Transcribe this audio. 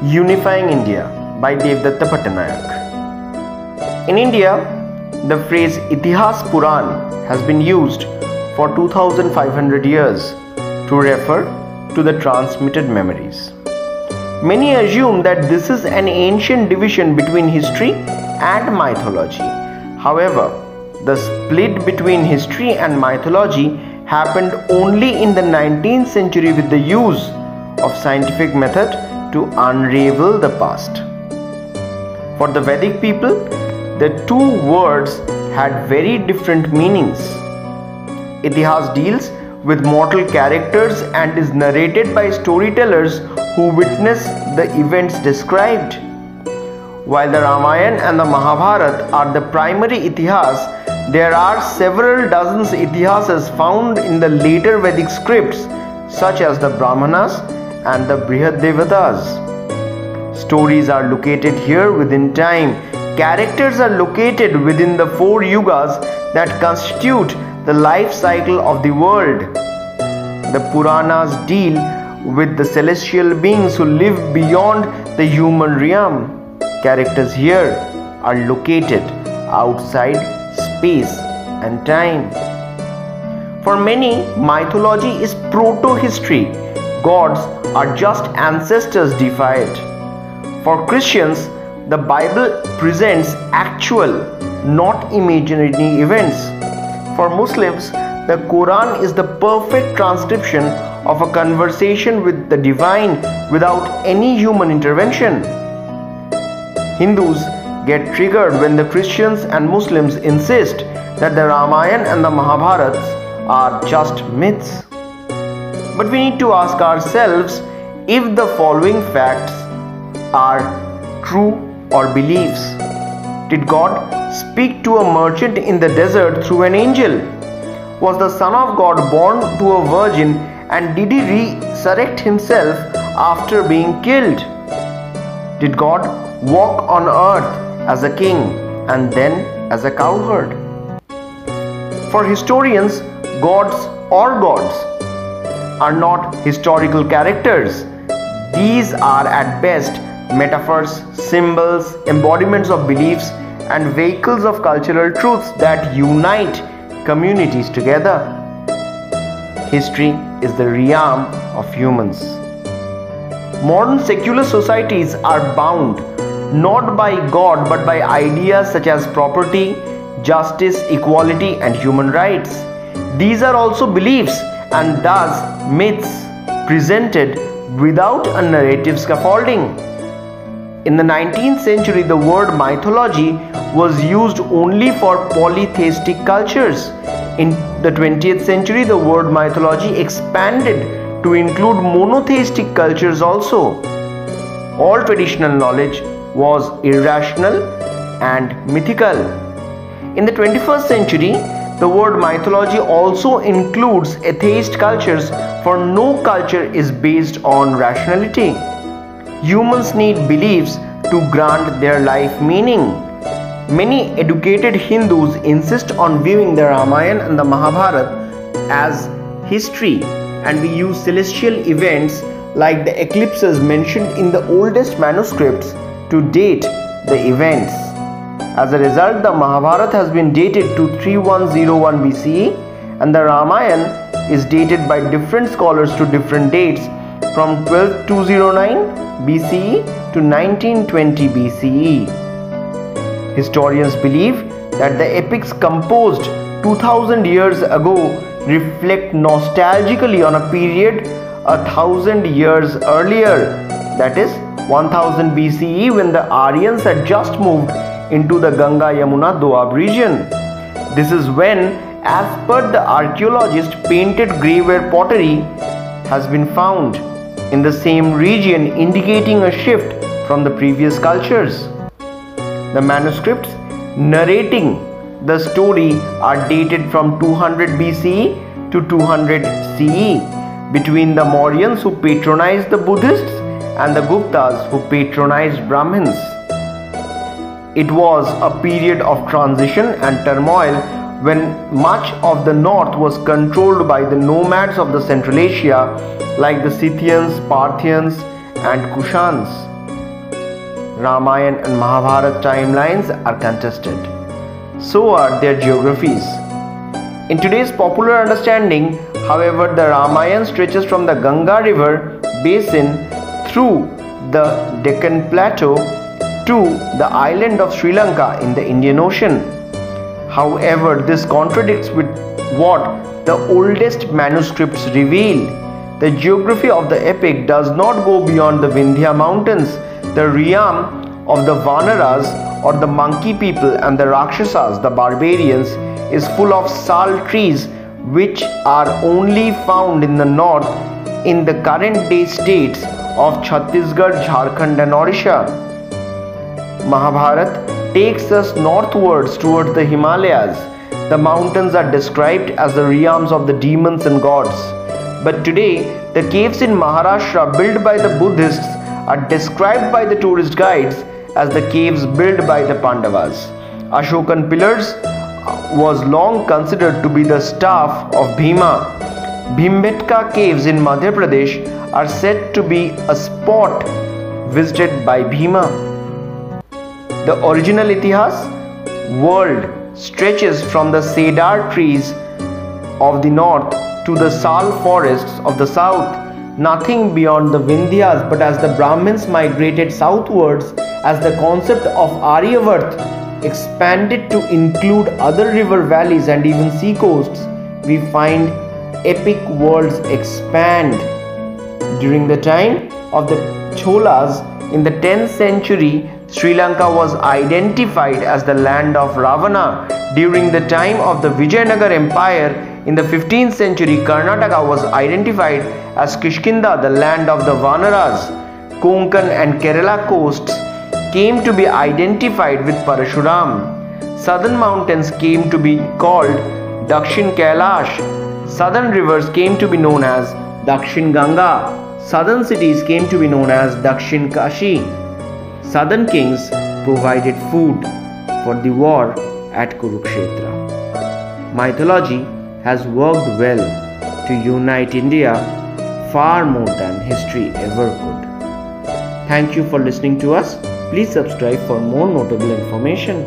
Unifying India by Devdatta Pattanayak. In India, the phrase Itihas Puran has been used for 2500 years to refer to the transmitted memories. Many assume that this is an ancient division between history and mythology. However, the split between history and mythology happened only in the 19th century with the use of scientific method to unravel the past. For the Vedic people, the two words had very different meanings. Itihas deals with mortal characters and is narrated by storytellers who witness the events described. While the Ramayana and the Mahabharata are the primary itihas, there are several dozens itihasas found in the later Vedic scripts such as the Brahmanas and the Brihad Devatas. Stories are located here within time. Characters are located within the four yugas that constitute the life cycle of the world. The Puranas deal with the celestial beings who live beyond the human realm. Characters here are located outside space and time. For many, mythology is proto-history. Gods are just ancestors deified. For Christians, the Bible presents actual, not imaginary events. For Muslims, the Quran is the perfect transcription of a conversation with the divine without any human intervention. Hindus get triggered when the Christians and Muslims insist that the Ramayana and the Mahabharata are just myths. But we need to ask ourselves if the following facts are true or beliefs. Did God speak to a merchant in the desert through an angel? Was the Son of God born to a virgin, and did he resurrect himself after being killed? Did God walk on earth as a king and then as a cowherd? For historians, gods are not historical characters. These are at best metaphors, symbols, embodiments of beliefs, and vehicles of cultural truths that unite communities together. History is the realm of humans. Modern secular societies are bound not by God but by ideas such as property, justice, equality, and human rights. These are also beliefs and thus myths presented without a narrative scaffolding. In the 19th century, the word mythology was used only for polytheistic cultures. In the 20th century, the word mythology expanded to include monotheistic cultures also. All traditional knowledge was irrational and mythical. In the 21st century, the word mythology also includes atheist cultures, for no culture is based on rationality. Humans need beliefs to grant their life meaning. Many educated Hindus insist on viewing the Ramayana and the Mahabharata as history, and we use celestial events like the eclipses mentioned in the oldest manuscripts to date the events. As a result, the Mahabharata has been dated to 3101 BCE and the Ramayana is dated by different scholars to different dates from 12209 BCE to 1920 BCE. Historians believe that the epics composed 2000 years ago reflect nostalgically on a period 1000 years earlier, that is 1000 BCE, when the Aryans had just moved into the Ganga-Yamuna Doab region. This is when, as per the archaeologist, painted graveware pottery has been found in the same region, indicating a shift from the previous cultures. The manuscripts narrating the story are dated from 200 BCE to 200 CE, between the Mauryans who patronized the Buddhists and the Guptas who patronized Brahmins. It was a period of transition and turmoil when much of the north was controlled by the nomads of the Central Asia like the Scythians, Parthians and Kushans. Ramayana and Mahabharata timelines are contested. So are their geographies. In today's popular understanding, however, the Ramayana stretches from the Ganga River basin through the Deccan Plateau to the island of Sri Lanka in the Indian Ocean. However, this contradicts with what the oldest manuscripts reveal. The geography of the epic does not go beyond the Vindhya mountains, the realm of the Vanaras or the monkey people, and the Rakshasas, the barbarians, is full of sal trees which are only found in the north in the current day states of Chhattisgarh, Jharkhand and Odisha. Mahabharata takes us northwards towards the Himalayas. The mountains are described as the realms of the demons and gods. But today, the caves in Maharashtra built by the Buddhists are described by the tourist guides as the caves built by the Pandavas. Ashokan pillars was long considered to be the staff of Bhima. Bhimbetka caves in Madhya Pradesh are said to be a spot visited by Bhima. The original Itihas world stretches from the cedar trees of the north to the sal forests of the south, nothing beyond the Vindhyas. But as the Brahmins migrated southwards, as the concept of Aryavart expanded to include other river valleys and even sea coasts, we find epic worlds expand. During the time of the Cholas in the 10th century, Sri Lanka was identified as the land of Ravana. During the time of the Vijayanagar Empire in the 15th century, Karnataka was identified as Kishkinda, the land of the Vanaras. Konkan and Kerala coasts came to be identified with Parashuram. Southern mountains came to be called Dakshin Kailash. Southern rivers came to be known as Dakshin Ganga. Southern cities came to be known as Dakshin Kashi. Southern kings provided food for the war at Kurukshetra. Mythology has worked well to unite India far more than history ever could. Thank you for listening to us. Please subscribe for more notable information.